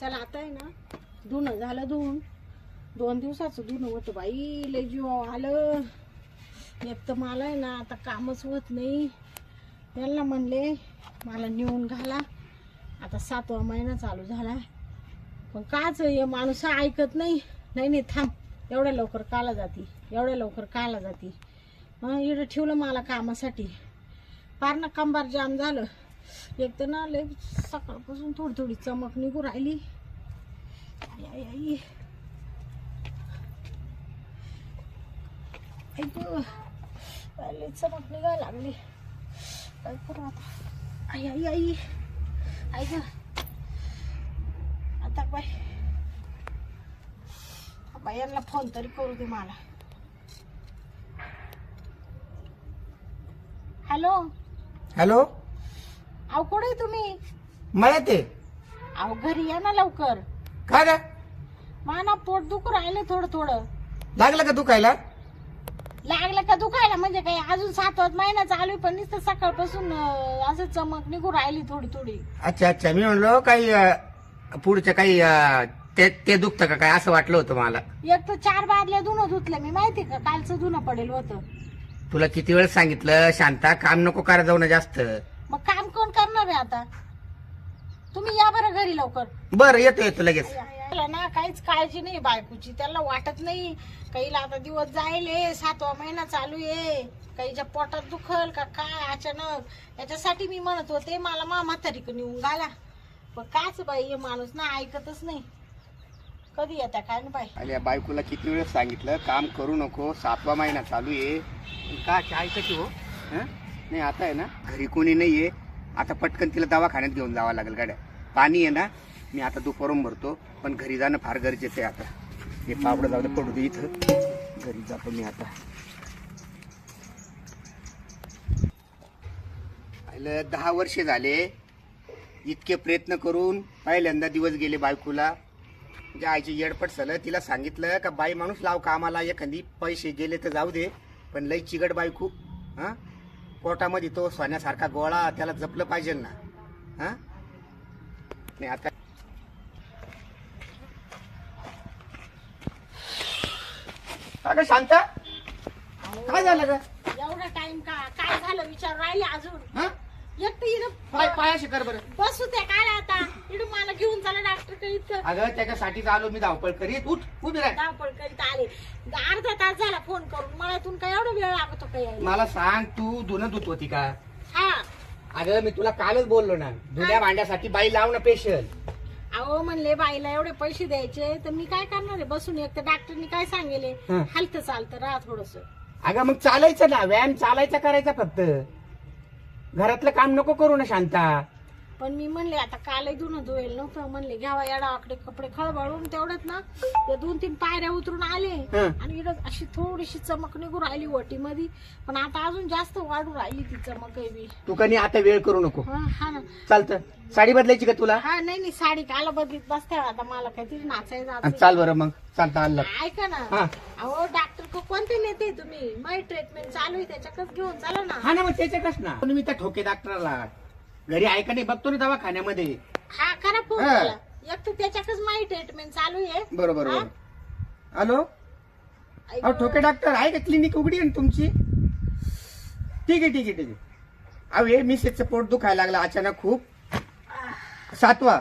चला आता आहे ना, धुणं झालं धुवून. 2 दिवसाचं धुणं होतं बाई, लय जीव आलं. एक तर मला आहे ना आता कामच होत नाही. त्यांना म्हणले मला नेऊन घाला. आता 7वा महिना चालू झाला, पण काच हे माणूस ऐकत नाही. नाही थांब, एवढ्या लवकर काला जाती, एवढ्या लवकर काला जाती. इकडं ठेवलं मला कामासाठी, फार ना कंबार जाम झालं. एक तर ना लय सकाळपासून थोडी थोडी चमक निघू राहिली. आई आई लय चमक निघायला लागली. काय करू आता? आई आई आई आई ग, आता बायांना फोन तरी करू दे मला. हॅलो हॅलो, अहो कुठे आहे तुम्ही? मला ते अहो घरी या ना लवकर. काय ग, मला पोट दुखू राहिलं थोडं थोडं. लागलं का दुखायला? लागलं का दुखायला म्हणजे काय? अजून 7वा महिना चालू आहे, पण नुसतं सकाळपासून असं चमक निघू राहिली थोडी थोडी. अच्छा अच्छा, मी म्हणलो काही पुढचं काही ते दुखतं का काय असं वाटलं होतं मला. एक तर 4 बादल्या धुणं धुतलं मी, माहिती का? कालचं धुणं पडेल होतं. तुला किती वेळ सांगितलं शांता, काम नको करा जाऊ ना जास्त. मग काम कोण करणार आहे आता? तुम्ही या बरं घरी लवकर. बरं येतो येतो लगेच. त्याला ना काहीच काळजी नाही बायकोची. त्याला वाटत नाही काहीला आता दिवस जायले, 7वा महिना चालू आहे, काहीच्या पोटात दुखल का काय अचानक. याच्यासाठी मी म्हणत होते मला म्हातारीक नेऊन घाला, पण काच बाई हे माणूस ना ऐकतच नाही. कधी येता काय ना बाई. अरे बायकोला किती वेळ सांगितलं काम करू नको, 7वा महिना चालू आहे. का ऐकत की हो? नाही आता आहे ना घरी कोणी नाहीये. आता पटकन तिला दवाखान्यात घेऊन जावं लागेल. गाड्या पाणी आहे ना, मी आता दुपारून भरतो, पण घरी जाणं फार गरजेचं आहे. आता हे पापड जाऊ दे, पडू दे इथं, घरी जातो मी आता. 10 वर्ष झाले इतके प्रयत्न करून, पहिल्यांदा दिवस गेले बायकोला. म्हणजे आईची येडपट झालं. तिला सांगितलं का बाई माणूस लाव कामाला, एखादी पैसे गेले तर जाऊ दे, पण लई चिगट बायको. हा, पोटामध्ये तो सोन्यासारखा गोळा, त्याला जपलं पाहिजे ना. हा नाही आता अगं शांता, काय झालं ग? एवढा टाइम काय झालं विचार राहिले अजून? हा, पायाशी कर बरं. बसू त्या काय आता इकडून मला घेऊन चला डॉक्टर कडे. इतकं अगं त्याच्यासाठीच आलो मी, धावपळ करीत. उठ, उभी राह. धावपळ करीत आले. अर्धा तास झाला फोन करून. मला तुम काय एवढा वेळ लागतो का यायला? मला सांग, तू धुणं धुत होती का? हा, अगं मी तुला कालच बोललो ना, धुण्या भांड्यासाठी बाई लाव ना स्पेशल. अहो म्हणले बाईला एवढे पैसे द्यायचे तर मी काय करणार आहे बसून? एक तर डॉक्टरनी काय सांगेले, हं. हलत चालतं राहा थोडस. अगं मग चालायचं ना, व्यायाम चालायचा करायचा फक्त. घरातलं काम नको करू ना शांता. पण मी म्हणले आता कालही धुणं धुवेल नव्हतं, म्हणले घ्यावा याडावाकडे कपडे खळबळून. तेवढ्यात ना 2-3 पायऱ्या उतरून आले हं. आणि इकडं अशी थोडीशी चमक निघू राहिली वटी मध्ये. पण आता अजून जास्त वाढू राहिली ती चमक बी. तू कधी आता वेळ करू नको. हा ना. चालतं, साडी बदलायची का तुला? हा नाही साडी काला बदलीत बसते आता, मला काहीतरी नाचायचं. चाल बरं मग, चालतं आणलं. ऐका ना, हा. अहो डॉक्टर कोणते नेते तुम्ही? माझी ट्रीटमेंट चालू आहे, त्याच्याकडे घेऊन चला ना. हा ना, मग त्याच्यातच ना. मी त्या ठोके डॉक्टरला घरी ऐका नाही, बघतो ना दवाखान्यामध्ये. हा करा फोन हा. केला. एक तर त्याच्याकडेच माझी ट्रीटमेंट चालू आहे. बरोबर हा? हॅलो, ऐक, अहो ठोके डॉक्टर आहे का? क्लिनिक उघडी आहे ना तुमची? ठीक आहे ठीक आहे ठीक आहे. अहो हे मिसेसचं पोट दुखायला लागलं अचानक खूप. 7वा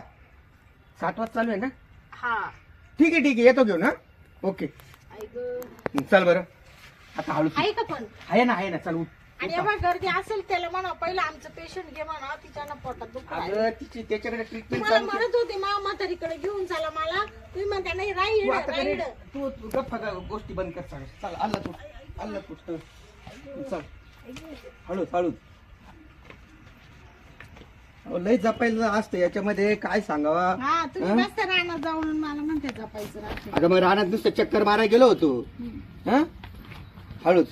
चालू आहे ना? हा ठीक आहे येतो घेऊन. हा, ओके. ऐक, चल बरं, आता हळू. आहे का पण? आहे ना चल उठ. आणि एवढा गर्दी असेल त्याला म्हणा पहिलं आमचं पेशंट घे म्हणा, तिच्या पोटात दुखू राहिलं. अगं तिची त्याच्याकडे ट्रीटमेंट तुम्हाला चालू. म्हणत होते मा म्हातारीकडे घेऊन चला मला, तुम्ही म्हणता नाही राईड तू आता कडे- राईड. तू गप्पा का गोष्टी बंद कर. चल अल्ला तू चल हळू. अहो, लय जपायला असतं याच्यामध्ये, काय सांगावा. हा तुम्ही हा? मस्त रानात जाऊन मला म्हणते जपायचं रात्री. अगं मग रानात नुसतं चक्कर मारायला गेलो होतो. हा, हळूच.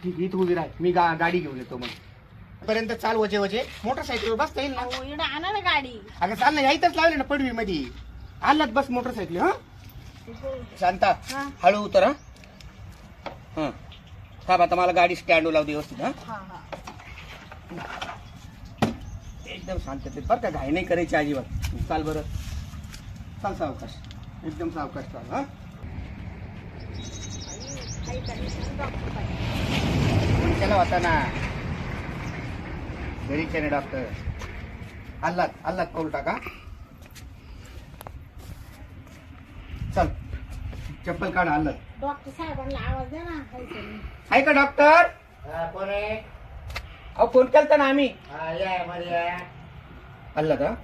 ठीक आहे, तू उभी राह, मी गाडी घेऊन येतो. मग पर्यंत चाल वजे मोटरसायकलवर बसता येईल ना? अहो, इकडं आणा ना गाडी. अगं चाल ना, यायतच लावले ना पडवी मध्ये. आलात बस मोटरसायकल. हा शांता, हा. हळू उतर. हा थांब, आता मला गाडी स्टँड लावू दे व्यवस्थित. हा हा एकदम शांततेत बरं का, घाई नाही करायची अजिबात. चाल बरं, चाल सावकाश, एकदम सावकाश चाल. हा त्याला होता ना घरीचे ना डॉक्टर. अल्लात पाऊल टाका. चल चप्पल काढ. अल्लात डॉक्टर साहेबांना आवाज द्या ना काहीतरी. आहे का डॉक्टर? कोण आहे? अहो फोन केलता ना आम्ही. या मध्ये या. अल्ला का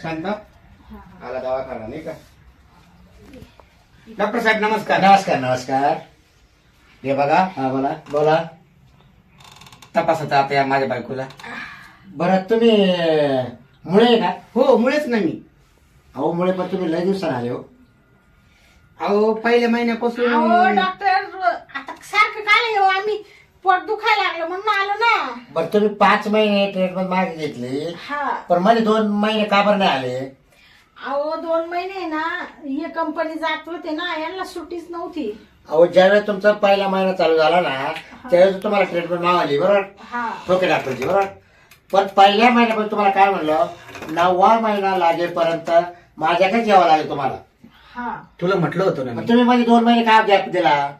शांत आला दवाखाना नाही का. डॉक्टर साहेब नमस्कार. नमस्कार नमस्कार. हे बघा हा बोला बोला. तपासत आता या माझ्या बायकोला. बरं तुम्ही मुळे आहे का? हो मुळेच नाही मी. अहो मुळे पण तुम्ही लय दिवसानं आले हो. अहो पहिल्या महिन्यापासून अहो डॉक्टर आता सारखं काय येऊ आम्ही पोट दुखायला लागलं म्हणून आलो ना. बरं तुम्ही 5 महिने ट्रीटमेंट मागे घेतली हा पण मध्ये 2 महिने का बरं नाही आले? अहो 2 महिने ना हे कंपनी जात होते ना, यांना सुट्टीच नव्हती. अहो ज्यावेळेस तुमचा पहिला महिना चालू झाला ना त्यावेळेस तुम्हाला ट्रीटमेंट मागवली बरोबर, हा ठोके डॉक्टरची बरोबर. पण पहिल्या महिन्यापासून तुम्हाला काय म्हणलं, 9वा महिना लागेपर्यंत माझ्याकडे जेवावं लागेल तुम्हाला. हा तुला म्हटलं होतं ना मग मी. तुम्ही मध्ये 2 महिने का गॅप दिला?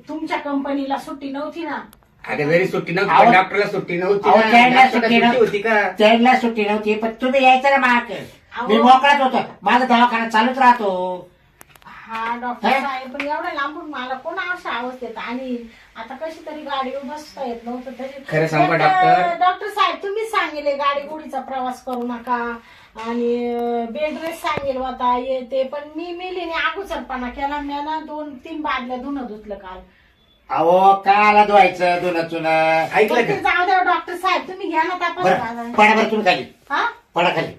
तुमच्या कंपनीला सुट्टी नव्हती ना. अगं घरी सुट्टी नव्हती अहो, पण डॉक्टरला सुट्टी नव्हती अहो, ना. त्यांना डॉक्टरला सुट्टी सुट्टी होती का? त्यांना सुट्टी नव्हती पण तुम्ही यायचं ना माग. अहो. मी मोकळाच होतो, माझा दवाखाना चालूच राहतो. हा डॉक्टर हे? साहेब पण एवढ्या लांबून मला कोण अशा अवस्थेत आणि आता कशी तरी गाडीवर बसता येत नव्हतं तरी. खरं सांगू का पण, डॉक्टर? डॉक्टर साहेब तुम्हीच सांगितले गाडी गुडीचा प्रवास करू नका आणि बेड रेस्ट सांगेल होता हे ते, पण मी मेलीने अगोदरपणा केला. मी ना 2-3 बादल्या धुणं धुतलं काल. अहो काला धुवायचं दोन चुन. ऐकलं पण ते का? जाऊ द्या डॉक्टर साहेब, तुम्ही घ्या ना बरं तपास. पडा बरं तुम्ही खाली, हा पडा खाली.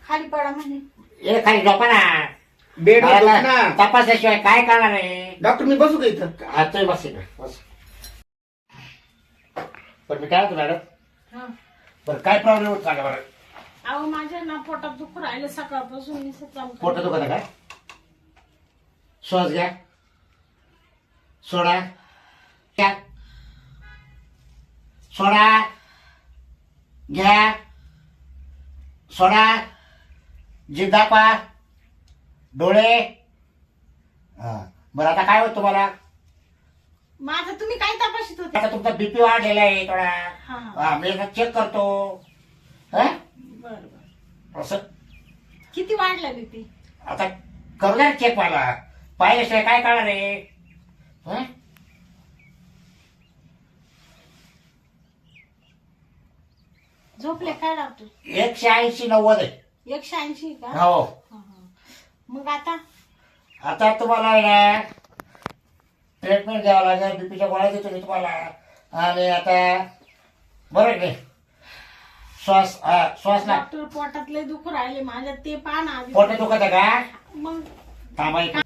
खाली पडा म्हणे. ये खाली झोपा ना. बेड वर झोप मला ना. तपासल्याशिवाय काय करणार आहे? डॉक्टर मी बसू का इथं? हा तुम्ही बस इकडे, बस. पण मी काय होतो मॅडम, हा बरं काय प्रॉब्लेम होत सांगा बरं. अहो माझ्या ना पोटात दुखू राहिलं सकाळपासून मी पोट दुखत आहे का? श्वास घ्या, सोडा, घ्या, सोडा, घ्या, सोडा, जीभ दाखवा, डोळे. हा बरं आता काय होत तुम्हाला? माझं तुम्ही काय तपासित होते? आता तुमचा बीपी वाढलेला आहे थोडा. हा हा मी चेक करतो. हा बर बर. असं किती वाढला बीपी? आता करू द्या चेक मला, पाहिल्याशिवाय काय कळणार आहे? हं? झोपले काय डॉक्टर? 180-90 आहे. 180 का? हो. हा, हा. मग आता आता तुम्हाला आहे ना ट्रीटमेंट घ्यावं लागेल, बीपीच्या गोळ्या देतो मी तुम्हाला. आणि आता बरं आहे की नाही? श्वास ना. डॉक्टर पोटात लय दुखू राहिले माझ्या, ते पहा ना आधी. पोट दुखत आहे का? मग थांबा इकडे.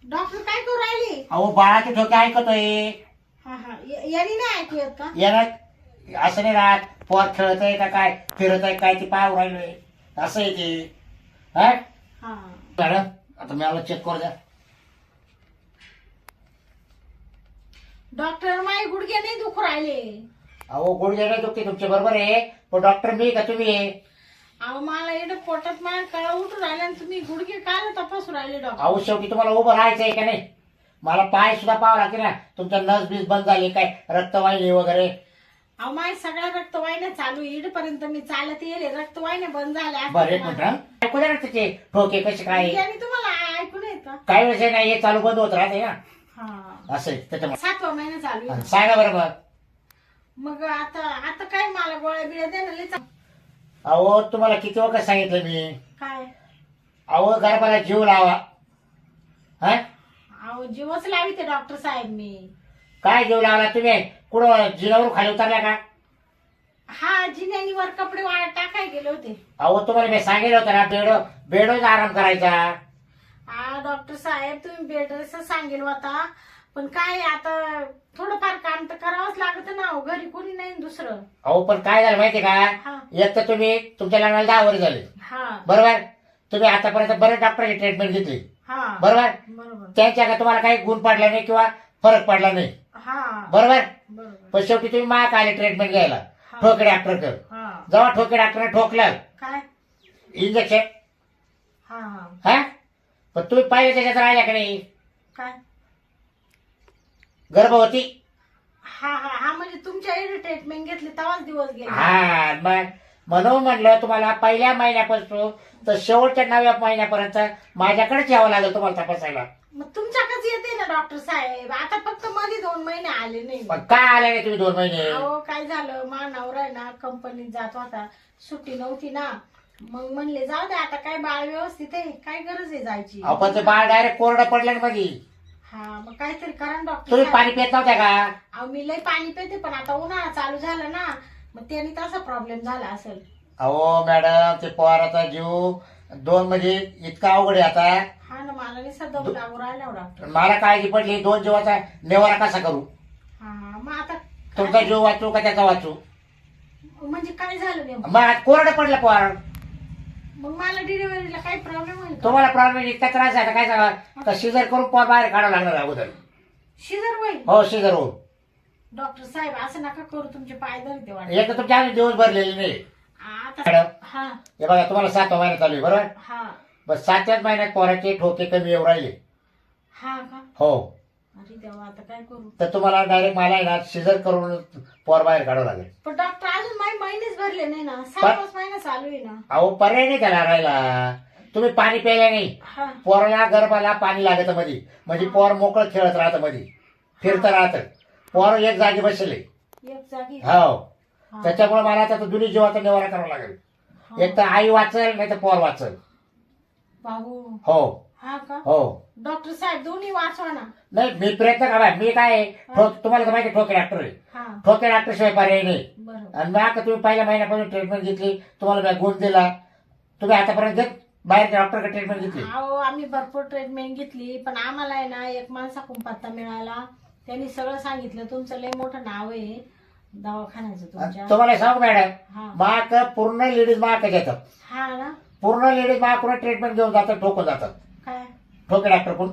डॉक्टर काय करू राहिले? अहो बाळाचे ठोके ऐकतोय. हा हा यांनी नाही ऐकू येत का? यानं असं नाही राहत, पोर खेळत आहे का काय, फिरत आहे काय, ते पाहू राहिलोय असं आहे ते. हा हा मॅडम आता मला चेक करू द्या. डॉक्टर माझे गुडघे नाही दुखू राहिले. अहो गुडघे नाही दुखते तुमचे बरोबर आहे, पण डॉक्टर मी का तुम्ही आहे? अहो मला एवढं पोटात माझ्या कळा उठून राहिले आणि तुम्ही गुडघे काय तपासू राहिले डॉक्टर? अहो शेवटी तुम्हाला उभं राहायचं आहे का नाही? मला पाय सुद्धा पाहावं लागते ना, तुमच्या नस बीस बंद झाली काय, रक्तवाहिनी वगैरे. अहो माझ्या सगळ्या रक्तवाहिन्या चालू इडपर्यंत मी चालत येले, रक्तवाहिन्या बंद झाल्या. बरं एक मिनिट हं. ऐकू द्या ना त्याचे ठोके कसे काय. यांनी तुम्हाला ऐकून येत का? काही वेळेस नाही हे चालू बंद होत राहते ना, हा असं आहे त्याच्यामुळे. 7वा महिना चालू आहे. सांगा बरोबर. मग आता आता काय मला गोळ्या बिळ्या द्या ना लय अहो तुम्हाला किती वखत सांगितलं मी, काय? अहो गरबाला जीव लावा. हा अहो जीवच लावी ते डॉक्टर साहेब मी. काय जीव लावला तुम्ही? कुठं जिनावर खाली उतरल्या का? हा जिन्यानी वर कपडे वाळत टाकाय गेले होते. अहो तुम्हाला मी सांगितलं होतं ना बेडच आराम करायचा. हा डॉक्टर साहेब तुम्ही बेड रेस्ट सांगेल होता, पण काय आता थोडंफार काम तर करावंच लागत ना हो, घरी कोणी नाही ना दुसरं. अहो पण काय झालं माहितीये का, हा एक तर तुम्ही तुमच्या लग्नाला 10 वर्ष झाले हा बरोबर, तुम्ही आतापर्यंत बरेच डॉक्टरची ट्रीटमेंट घेतली हा बरोबर, बरोबर. त्यांच्या का तुम्हाला काही गुण पडला नाही किंवा फरक पडला नाही हा बरोबर. बरोबर. पण शेवटी तुम्ही माग आले ट्रीटमेंट घ्यायला हा. ठोके डॉक्टरकडे. हा जेव्हा ठोके डॉक्टरने ठोकलं काय इंजेक्शन, हा हा हा, पण तुम्ही पाहिजे त्याच्यात राहिल्या का नाही? काय गर्भवती. हा हा हा म्हणजे तुमच्या इथे ट्रीटमेंट घेतली तेव्हाच दिवस गेले. हा मग म्हणून म्हटलं तुम्हाला पहिल्या महिन्यापासून तर शेवटच्या 9व्या महिन्यापर्यंत माझ्याकडेच यावं लागेल तुम्हाला तपासायला. मग तुमच्याकडेच येते ना डॉक्टर साहेब. आता फक्त मध्ये 2 महिने आले नाही. पण का आले नाही तुम्ही 2 महिने? अहो काय झालं, मा नवरा आहे ना कंपनीत जात होता, सुट्टी नव्हती ना, मग म्हणले जाऊ दे आता, काय बाळ व्यवस्थित आहे, काय गरज आहे जायची. आपण ते बाळ डायरेक्ट कोरडं पडलं ना मध्ये. हा मग काहीतरी करा ना डॉक्टर तुम्ही साहेब. पाणी पित नव्हत्या का? अहो मी लय पाणी पिते, पण आता उन्हाळा चालू झाला ना, मग त्याने तसा प्रॉब्लेम झाला असेल. अहो मॅडम ते पोराचा जीव 2 म्हणजे इतका अवघड आहे आता. हा ना, मला नाही सध्या लागू राहिला डॉक्टर. मला काळजी पडली 2 जीवाचा निवारा कसा करू? हा मग आता तुमचा जीव वाचू का त्याचा वाचू? म्हणजे काय झालं नेमकं? मग आज कोरडं पडलं पोर. मग मला डिलिव्हरीला काही प्रॉब्लेम होईल का? तुम्हाला प्रॉब्लेम इतका त्रास आहे आता काय सांगा का शिजर करून पोर बाहेर काढावं लागणार अगोदर. शिजर होईल? हो शिजर होऊन. डॉक्टर साहेब असं नका करू, तुमचे पाय धरते वाटत. एक तर तुमच्या अजून दिवस भरलेले नाही आता मॅडम. हा हे बघा तुम्हाला 7वा महिना चालू आहे बरोबर. हा बस 7व्याच महिन्यात पोराचे ठोके कमी येऊ राहिले. हा का? हो अरे देवा, आता काय करू? तर तुम्हाला डायरेक्ट मला आहे ना शिजर करून पोर बाहेर काढावं लागेल. पण डॉक्टर अजून माझे महिनेच भरले नाही ना, 7 महिना चालू आहे ना. अहो पर्याय नाही त्याला राहिला. तुम्ही पाणी प्यायला नाही, हा पोराला गर्भाला पाणी लागत मध्ये, म्हणजे पोर मोकळं खेळत राहतं मध्ये, फिरत राहतं. पोर एक जागी बसले. एक जागी. हो हा. त्याच्यामुळे मला आता तो दोन्ही जीवाचा निवारा करावा लागेल. हा. एक तर आई वाचल नाही तर पोर वाचल. बाबू हो हा का? हो. डॉक्टर साहेब दोन्ही वाचवा ना. नाही मी प्रयत्न करा. मी काय तुम्हाला तर माहिती ठोके डॉक्टर आहे. हा ठोके डॉक्टर शिवाय पर्याय नाही. बरोबर. आणि मग आता तुम्ही पहिल्या महिन्यापासून ट्रीटमेंट घेतली, तुम्हाला मी गुण दिला, तुम्ही आतापर्यंत बाहेरच्या डॉक्टरकडे ट्रीटमेंट घेतली. अहो आम्ही भरपूर ट्रीटमेंट घेतली, पण आम्हाला आहे ना एक माणसाकडून पत्ता मिळाला, त्यांनी सगळं सांगितलं, तुमचं लय मोठं नाव आहे दवाखान्याचं तुमच्या. तुम्हाला सांगू मॅडम, हा माक पूर्ण लेडीज माक येतात. हा ना. पूर्ण लेडीज माकडून ट्रीटमेंट घेऊन जातात, ठोकून जातात. काय? ठोके डॉक्टरकडून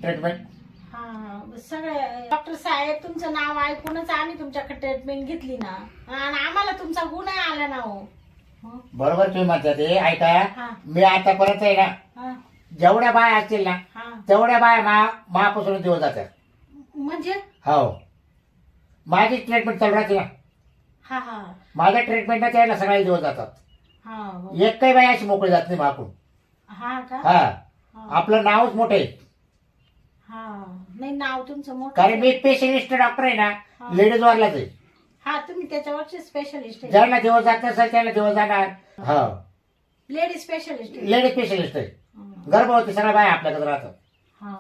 ट्रीटमेंट. हा सगळे डॉक्टर साहेब तुमचं नाव ऐकूनच आम्ही तुमच्याकडे ट्रीटमेंट घेतली ना, आणि आम्हाला तुमचा गुन्हा आला ना हो. हं? बरोबर तुम्ही म्हणता ते. ऐका, हा. मी आतापर्यंत आहे ना हा जेवढ्या बाया असतील ना हा तेवढ्या बाया महापासून दिवस जातात. म्हणजे हो माझी ट्रीटमेंट चालू राहते ना. हा हा माझ्या ट्रीटमेंटला त्याला सगळे दिवस जातात. हा हो. एक काही बाई अशी मोकळी जात नाही माकून. हा का? हा हा. आपलं नावच मोठं आहे. हा नाही नाव तुमचं मोठं कारण आहे. मी स्पेशलिस्ट डॉक्टर आहे ना, हा. लेडीज वारलाच आहे. हा तुम्ही त्याच्यावरचे स्पेशलिस्ट आहे. ज्यांना दिवस जात नसेल त्याला दिवस जाणार. हो लेडी स्पेशलिस्ट आहे. लेडीज स्पेशलिस्ट आहे. हा. गर्भवती सगळ्या बाया आपल्याकडे राहतात. हा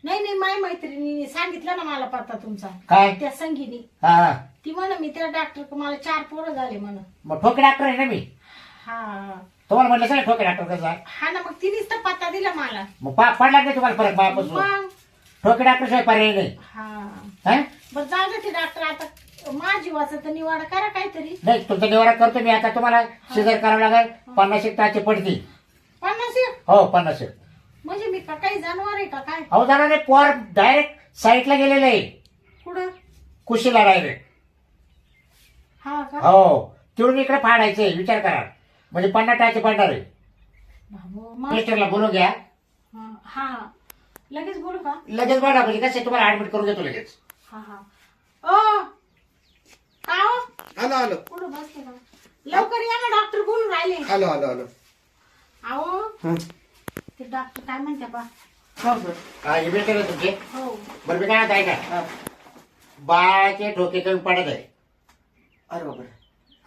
नाही नाही, माझ्या मैत्रिणीने सांगितलं ना मला पत्ता तुमचा, काय? त्या संगीनी. हा हा. ती म्हण मी त्या डॉक्टर मला 4 पोरं झाले म्हण. मग ठोके डॉक्टर आहे ना मी. हा तुम्हाला म्हटलं सर ठोके डॉक्टर कसं. हा ना, मग तिनेच तर पत्ता दिला मला. मग पडला नाही तुम्हाला फरक मापासून. मग ठोके डॉक्टर शिवाय पर्याय नाही. हा हा? बरं जाऊ दे ते डॉक्टर, आता माझ्या जीवाचा तर निवाडा करा काहीतरी. नाही तुमचा निवारा करतो मी. आता तुम्हाला शिजर करावं लागेल. 50 टाचे पडती. 50? हो 50. म्हणजे मी का काही जनावर आहे का काय? अहो जाणार नाही, पोर डायरेक्ट साईटला गेलेलं आहे. कुठं? कुशीला डायरेक्ट. हा का? हो तिकडून इकडे फाडायचंय. विचार करा, म्हणजे 50 टाचे पडणार आहे. बाबू, मग मिस्टरला बोलून घ्या. हा हा लगेच बोलू का? लगेच बोला, म्हणजे कसं तुम्हाला ऍडमिट करून घेतो लगेच. हा हा ओ का हो? आलो आलो कुठं बसते का? लवकर या ना, डॉक्टर बोलून राहिले. आलो आलो आलो. अहो हं. ते डॉक्टर काय म्हणते बा? हो सर. हा हे भेटेल ना तुमचे. हो बरं मी काय म्हणतो ऐका, बाळाचे ठोके कमी पडत आहे. अरे बापरे.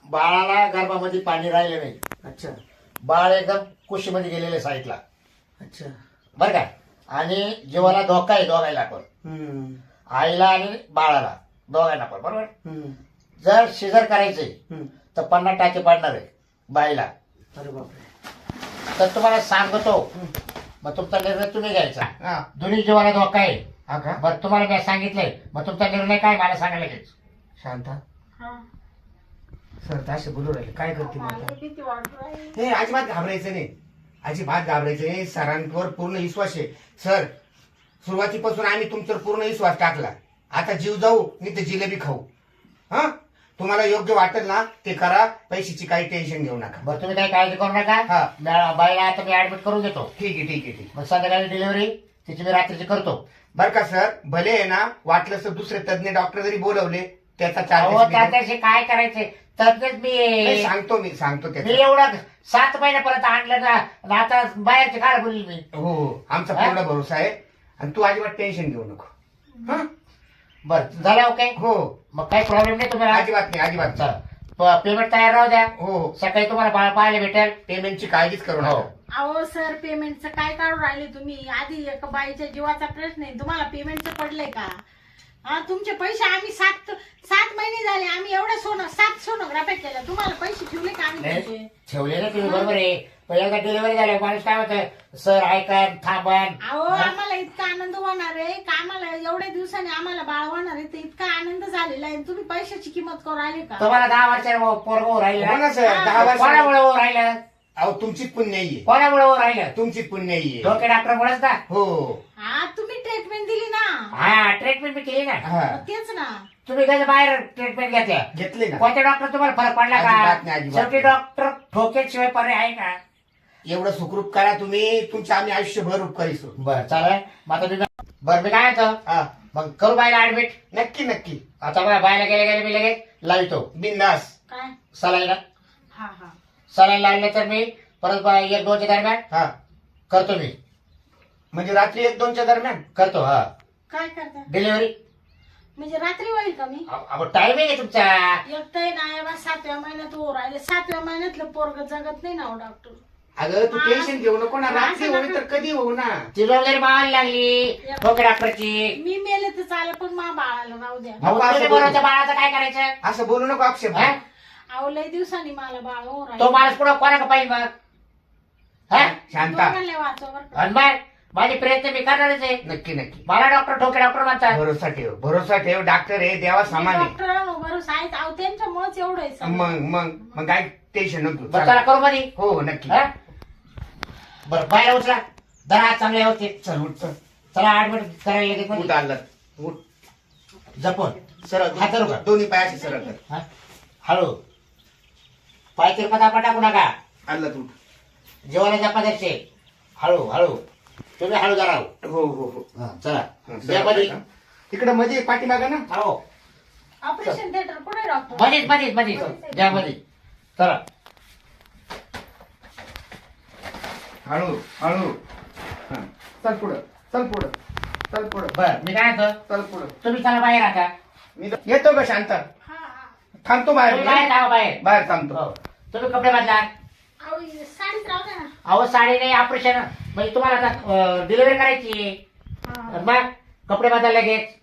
बाळाला गर्भामध्ये पाणी राहिलं नाही. अच्छा बाळ एकदम कुशीमध्ये गेलेले साईडला. अच्छा. बरं का. आणि जीवाला धोका आहे दोघायला पण, हम्म आईला आणि बाळाला दोघांना पण. बरोबर. हम्म जर शिजर करायचंय हम्म. तर 50 टाके पडणार आहे बाईला. अरे बापरे. तर तुम्हाला सांगतो, मग तुमचा निर्णय तुम्ही घ्यायचा. हा दोन्ही जीवाला धोका आहे. हा का? बरं तुम्हाला मी सांगितलंय, मग तुमचा निर्णय काय मला सांगा लगेच. शांता हा सर ताशे बोलू राहिले, काय करते मग मला आता? किती वाटत राहील. हे अजिबात घाबरायचं नाही. अजिबात घाबरायचं नाही. सरांवर पूर्ण विश्वास आहे. सर सुरुवातीपासून आम्ही तुमच्यावर पूर्ण विश्वास टाकला. आता जीव जाऊ नाही तर जिलेबी खाऊ. हा तुम्हाला योग्य वाटेल ना ते करा. पैशाची काही टेन्शन घेऊ नका. बरं तुम्ही काही काळजी करू नका. हा. बाईला आता मी ऍडमिट करून घेतो. ठीक आहे ठीक आहे ठीक आहे. मग संध्याकाळी डिलिव्हरी तिची मी रात्रीची करतो. बर का सर, भले आहे ना वाटलं तर दुसरे तज्ञ डॉक्टर जरी बोलवले त्याचा अहो चार्ज त्याच्याशी काय करायचे तज्ञच मी सांगतो मी त्याचा. एवढं 7 महिन्यापर्यंत आणलं ना आणि आता बाहेरची काय बोलली मी. हो हो आमचा पूर्ण भरोसा आहे आणि तू अजिबात टेन्शन घेऊ नको. हा बरं झालं ओके. हो मग काही प्रॉब्लेम नाही तुम्हाला. अजिबात नाही अजिबात. चला पेमेंट तयार राहू द्या. हो सकाळी तुम्हाला बाळ पाहायला भेटेल. पेमेंटची काळजीच करू हो. नका. अहो सर पेमेंटचं काय काढून राहिले तुम्ही? आधी एका बाईच्या जीवाचा प्रश्न आहे, तुम्हाला पेमेंटचं पडलंय का? हा तुमचे पैसे आम्ही 7 महिने झाले आम्ही एवढं 7 सोनोग्राफ्या केल्या, तुम्हाला पैसे ठेवले का आम्ही नाही, तुमचे? ठेवले ना तुम्ही बरोबर आहे. पण एकदा डिलिव्हरी झाली माणूस काय होतं सर ऐका थांबन. अहो आम्हाला इतका आनंद होणार आहे का, आम्हाला एवढ्या दिवसांनी आम्हाला बाळ होणार आहे, तर इतका आनंद झालेला आहे. तुम्ही पैशाची किंमत करू राहिले का? तुम्हाला 10 वर्षाला पोरग हो राहिलं ना सर, 10 वर्ष. कोणामुळे राहिलं? अहो तुमचीच पुण्य आहे. कोणामुळे राहिलं? तुमचीच पुण्य आहे. डोके डॉक्टर मुळेच ना. हो हा तुम्ही ट्रीटमेंट दिली ना. हा ट्रीटमेंट मी केली ना. हा मग तेच ना. तुम्ही त्याच्या बाहेर ट्रीटमेंट घेतल्या. घेतले ना. कोणत्या डॉक्टर तुम्हाला फरक पडला अजिबात का? नाही, अजिबात शेवटी नाही. डॉक्टर ठोकेशिवाय पर्याय आहे का? एवढं सुखरूप करा तुम्ही, तुमच्या आम्ही आयुष्यभर उपकारीसू. बरं चालेल. मग आता तुम्ही बरं मी काय होतं हा मग करू बायला ऍडमिट. नक्की नक्की आता बघा बायला गेले मी लगेच लावितो बिंदास. काय? सलाईन. हा हा सलाईन लावलं तर मी परत 1-2च्या दरम्यान हा करतो मी. म्हणजे रात्री 1-2च्या दरम्यान. करतो हा काय करता? डिलिव्हरी. म्हणजे रात्री होईल का मी? टाइम आहे तुमचा. एकटंय ना या 7व्या महिन्यात हो राहिले. 7व्या महिन्यातलं पोरग जगत नाही ना हो डॉक्टर. अगं तू टेन्शन घेऊ नको ना. रात्री होईल तर कधी होऊ ना. ती वगैरे मावायला लागली ठोके डॉक्टरची. मी मेले तर चालेल पण मा बाळाला राहू द्या. नको असं तुम्ही बोलू. बरोबर बाळाचं काय करायचं? असं बोलू नको अक्षय. हा? अहो लय दिवसांनी मला बाळ हो तो राहिले. माणूस पुढं कोणा का पाहिजे मग? हा? शांता. दोघांना वाचवा बरं का. आणि मग माझे प्रयत्न मी करणारच आहे. नक्की नक्की मला डॉक्टर ठोके डॉक्टर म्हणतात. भरोसा ठेव. डॉक्टर हे देवा सामान आहे. डॉक्टरांनो भरोसा आहे. अहो त्यांच्यामुळेच एवढं आहे सगळं. मग काय टेन्शन नको. बरं चला करू मध्ये. हो हो नक्की. हा? बरं बायला उचला दहा चांगले होते. चल उठ चल. चला ऍडमिट करायला लगेच उठ मध्ये. आलं उठ. जपून सरळ हात धरू का? दोन्ही पायाशी सरळ कर. हा? हळू पाय तिरपा टाकू नका. आलं तू. जेवायला जपा द्यायचे. हळू हळू तुम्ही हळू जरा. हो हो हो. चला हा, द्या मध्ये. तिकडे मध्ये पाठीमागा ना. हो ऑपरेशन थिएटर कुठे डॉक्टर? मध्येच मध्येच मध्येच द्या मध्ये. चला हळू हळू. हा. चल पुढं चल पुढं चल पुढं. बर मी काय म्हणतो चल पुढं. तुम्ही चला बाहेर आता. मी येतो का शांत. हा हा. थांबतो तुम्ही बाहेर बाहेर. जावा बाहेर. बाहेर थांबतो. हो. तुम्ही कपडे बदला. अहो साडीत राहू द्या ना. अहो साडी नाही ऑपरेशन म्हणजे तुम्हाला आता डिलिव्हरी करायची. हा. मग कपडे बदला लगेच.